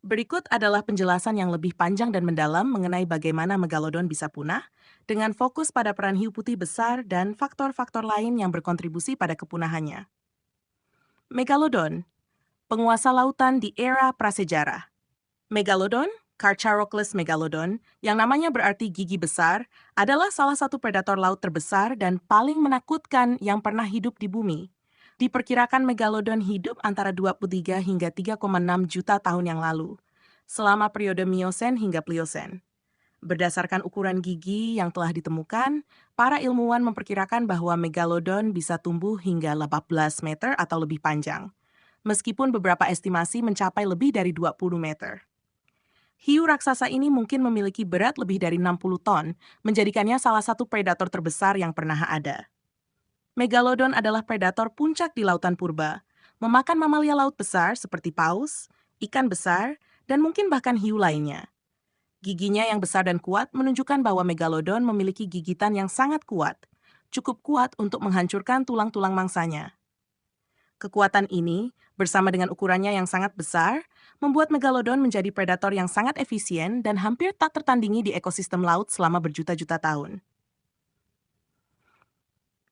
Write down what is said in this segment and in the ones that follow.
Berikut adalah penjelasan yang lebih panjang dan mendalam mengenai bagaimana megalodon bisa punah, dengan fokus pada peran hiu putih besar dan faktor-faktor lain yang berkontribusi pada kepunahannya. Megalodon, penguasa lautan di era prasejarah. Megalodon, Carcharodontless megalodon, yang namanya berarti gigi besar, adalah salah satu predator laut terbesar dan paling menakutkan yang pernah hidup di bumi. Diperkirakan megalodon hidup antara 23 hingga 3,6 juta tahun yang lalu, selama periode Miosen hingga Pliocene. Berdasarkan ukuran gigi yang telah ditemukan, para ilmuwan memperkirakan bahwa megalodon bisa tumbuh hingga 18 meter atau lebih panjang, meskipun beberapa estimasi mencapai lebih dari 20 meter. Hiu raksasa ini mungkin memiliki berat lebih dari 60 ton, menjadikannya salah satu predator terbesar yang pernah ada. Megalodon adalah predator puncak di lautan purba, memakan mamalia laut besar seperti paus, ikan besar, dan mungkin bahkan hiu lainnya. Giginya yang besar dan kuat menunjukkan bahwa megalodon memiliki gigitan yang sangat kuat, cukup kuat untuk menghancurkan tulang-tulang mangsanya. Kekuatan ini, bersama dengan ukurannya yang sangat besar, membuat megalodon menjadi predator yang sangat efisien dan hampir tak tertandingi di ekosistem laut selama berjuta-juta tahun.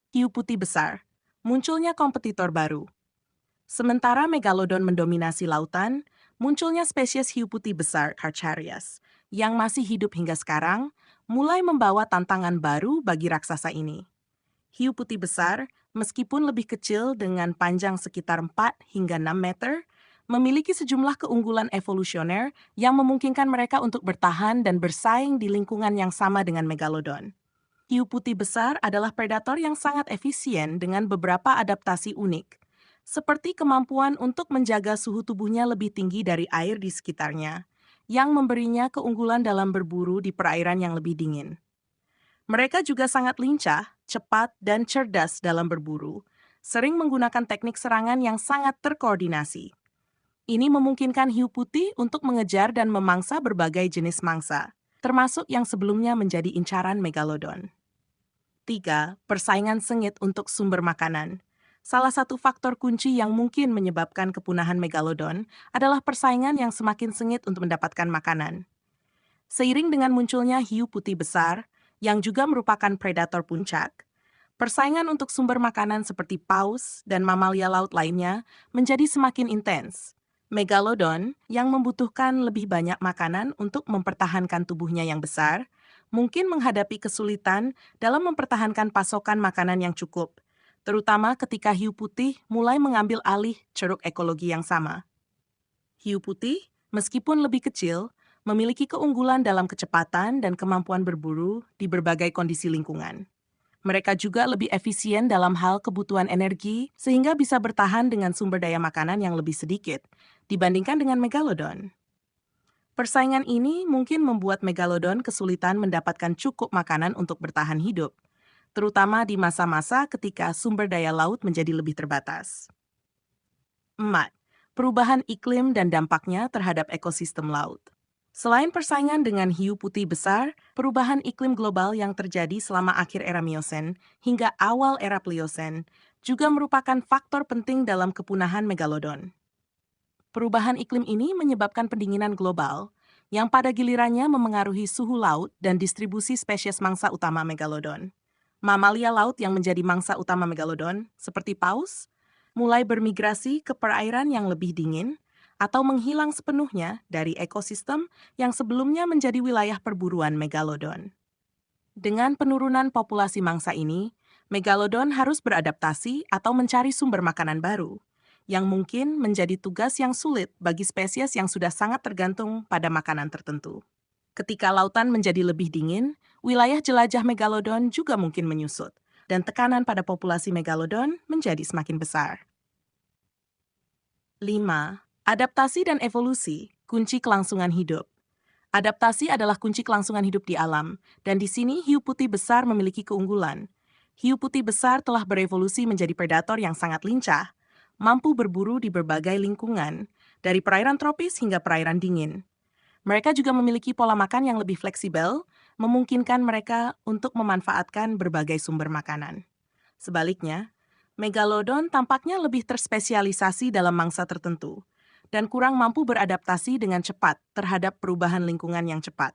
Hiu putih besar, munculnya kompetitor baru. Sementara megalodon mendominasi lautan, munculnya spesies hiu putih besar Carcharias, yang masih hidup hingga sekarang, mulai membawa tantangan baru bagi raksasa ini. Hiu putih besar, meskipun lebih kecil dengan panjang sekitar 4 hingga 6 meter, memiliki sejumlah keunggulan evolusioner yang memungkinkan mereka untuk bertahan dan bersaing di lingkungan yang sama dengan megalodon. Hiu putih besar adalah predator yang sangat efisien dengan beberapa adaptasi unik, seperti kemampuan untuk menjaga suhu tubuhnya lebih tinggi dari air di sekitarnya, yang memberinya keunggulan dalam berburu di perairan yang lebih dingin. Mereka juga sangat lincah, cepat, dan cerdas dalam berburu, sering menggunakan teknik serangan yang sangat terkoordinasi. Ini memungkinkan hiu putih untuk mengejar dan memangsa berbagai jenis mangsa, termasuk yang sebelumnya menjadi incaran megalodon. 3. Persaingan sengit untuk sumber makanan. Salah satu faktor kunci yang mungkin menyebabkan kepunahan megalodon adalah persaingan yang semakin sengit untuk mendapatkan makanan. Seiring dengan munculnya hiu putih besar, yang juga merupakan predator puncak, persaingan untuk sumber makanan seperti paus dan mamalia laut lainnya menjadi semakin intens. Megalodon, yang membutuhkan lebih banyak makanan untuk mempertahankan tubuhnya yang besar, mungkin menghadapi kesulitan dalam mempertahankan pasokan makanan yang cukup, terutama ketika hiu putih mulai mengambil alih ceruk ekologi yang sama. Hiu putih, meskipun lebih kecil, memiliki keunggulan dalam kecepatan dan kemampuan berburu di berbagai kondisi lingkungan. Mereka juga lebih efisien dalam hal kebutuhan energi, sehingga bisa bertahan dengan sumber daya makanan yang lebih sedikit dibandingkan dengan megalodon. Persaingan ini mungkin membuat megalodon kesulitan mendapatkan cukup makanan untuk bertahan hidup, terutama di masa-masa ketika sumber daya laut menjadi lebih terbatas. 4. Perubahan iklim dan dampaknya terhadap ekosistem laut. Selain persaingan dengan hiu putih besar, perubahan iklim global yang terjadi selama akhir era Miosen hingga awal era Pliocene juga merupakan faktor penting dalam kepunahan megalodon. Perubahan iklim ini menyebabkan pendinginan global, yang pada gilirannya memengaruhi suhu laut dan distribusi spesies mangsa utama megalodon. Mamalia laut yang menjadi mangsa utama megalodon, seperti paus, mulai bermigrasi ke perairan yang lebih dingin atau menghilang sepenuhnya dari ekosistem yang sebelumnya menjadi wilayah perburuan megalodon. Dengan penurunan populasi mangsa ini, megalodon harus beradaptasi atau mencari sumber makanan baru, yang mungkin menjadi tugas yang sulit bagi spesies yang sudah sangat tergantung pada makanan tertentu. Ketika lautan menjadi lebih dingin, wilayah jelajah megalodon juga mungkin menyusut, dan tekanan pada populasi megalodon menjadi semakin besar. 5. Adaptasi dan evolusi, kunci kelangsungan hidup. Adaptasi adalah kunci kelangsungan hidup di alam, dan di sini hiu putih besar memiliki keunggulan. Hiu putih besar telah berevolusi menjadi predator yang sangat lincah, mampu berburu di berbagai lingkungan, dari perairan tropis hingga perairan dingin. Mereka juga memiliki pola makan yang lebih fleksibel, memungkinkan mereka untuk memanfaatkan berbagai sumber makanan. Sebaliknya, megalodon tampaknya lebih terspesialisasi dalam mangsa tertentu, dan kurang mampu beradaptasi dengan cepat terhadap perubahan lingkungan yang cepat.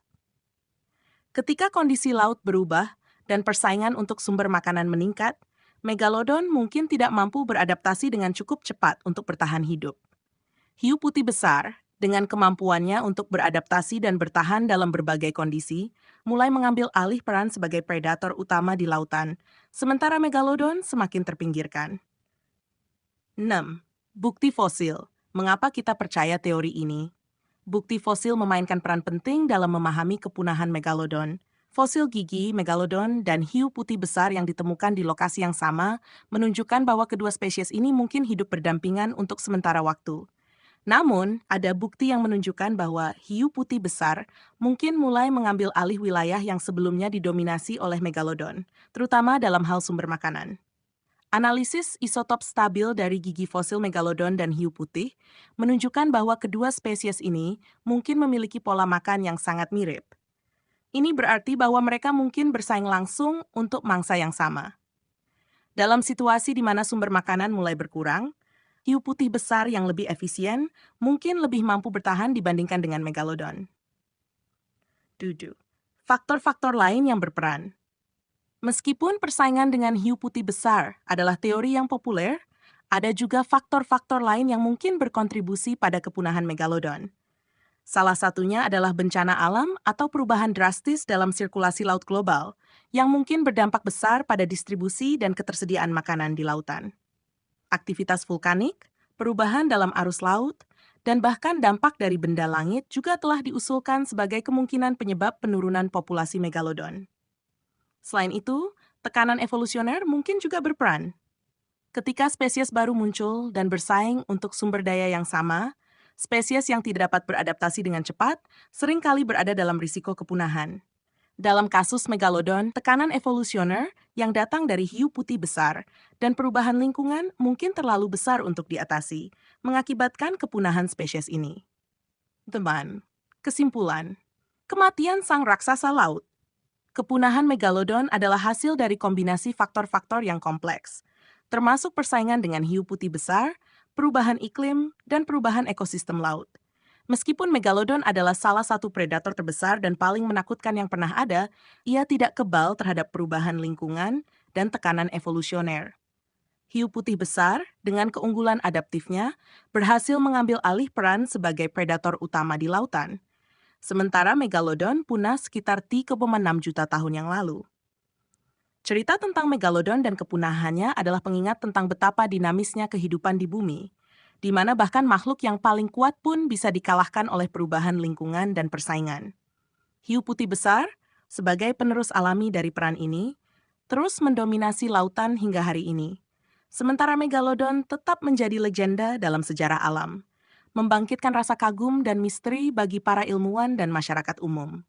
Ketika kondisi laut berubah dan persaingan untuk sumber makanan meningkat, megalodon mungkin tidak mampu beradaptasi dengan cukup cepat untuk bertahan hidup. Hiu putih besar, dengan kemampuannya untuk beradaptasi dan bertahan dalam berbagai kondisi, mulai mengambil alih peran sebagai predator utama di lautan, sementara megalodon semakin terpinggirkan. 6. Bukti fosil. Mengapa kita percaya teori ini? Bukti fosil memainkan peran penting dalam memahami kepunahan megalodon. Fosil gigi, megalodon, dan hiu putih besar yang ditemukan di lokasi yang sama menunjukkan bahwa kedua spesies ini mungkin hidup berdampingan untuk sementara waktu. Namun, ada bukti yang menunjukkan bahwa hiu putih besar mungkin mulai mengambil alih wilayah yang sebelumnya didominasi oleh megalodon, terutama dalam hal sumber makanan. Analisis isotop stabil dari gigi fosil megalodon dan hiu putih menunjukkan bahwa kedua spesies ini mungkin memiliki pola makan yang sangat mirip. Ini berarti bahwa mereka mungkin bersaing langsung untuk mangsa yang sama. Dalam situasi di mana sumber makanan mulai berkurang, hiu putih besar yang lebih efisien mungkin lebih mampu bertahan dibandingkan dengan megalodon. 7. Faktor-faktor lain yang berperan. Meskipun persaingan dengan hiu putih besar adalah teori yang populer, ada juga faktor-faktor lain yang mungkin berkontribusi pada kepunahan megalodon. Salah satunya adalah bencana alam atau perubahan drastis dalam sirkulasi laut global, yang mungkin berdampak besar pada distribusi dan ketersediaan makanan di lautan. Aktivitas vulkanik, perubahan dalam arus laut, dan bahkan dampak dari benda langit juga telah diusulkan sebagai kemungkinan penyebab penurunan populasi megalodon. Selain itu, tekanan evolusioner mungkin juga berperan. Ketika spesies baru muncul dan bersaing untuk sumber daya yang sama, spesies yang tidak dapat beradaptasi dengan cepat seringkali berada dalam risiko kepunahan. Dalam kasus megalodon, tekanan evolusioner yang datang dari hiu putih besar dan perubahan lingkungan mungkin terlalu besar untuk diatasi, mengakibatkan kepunahan spesies ini. Teman, kesimpulan, kematian sang raksasa laut. Kepunahan megalodon adalah hasil dari kombinasi faktor-faktor yang kompleks, termasuk persaingan dengan hiu putih besar, perubahan iklim, dan perubahan ekosistem laut. Meskipun megalodon adalah salah satu predator terbesar dan paling menakutkan yang pernah ada, ia tidak kebal terhadap perubahan lingkungan dan tekanan evolusioner. Hiu putih besar, dengan keunggulan adaptifnya, berhasil mengambil alih peran sebagai predator utama di lautan. Sementara megalodon punah sekitar 3,6 juta tahun yang lalu. Cerita tentang megalodon dan kepunahannya adalah pengingat tentang betapa dinamisnya kehidupan di bumi, di mana bahkan makhluk yang paling kuat pun bisa dikalahkan oleh perubahan lingkungan dan persaingan. Hiu putih besar, sebagai penerus alami dari peran ini, terus mendominasi lautan hingga hari ini. Sementara megalodon tetap menjadi legenda dalam sejarah alam, membangkitkan rasa kagum dan misteri bagi para ilmuwan dan masyarakat umum.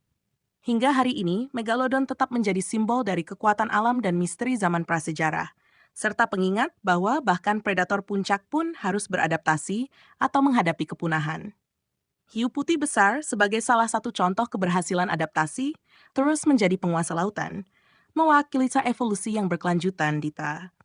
Hingga hari ini, megalodon tetap menjadi simbol dari kekuatan alam dan misteri zaman prasejarah, serta pengingat bahwa bahkan predator puncak pun harus beradaptasi atau menghadapi kepunahan. Hiu putih besar, sebagai salah satu contoh keberhasilan adaptasi, terus menjadi penguasa lautan, mewakili evolusi yang berkelanjutan, Dita.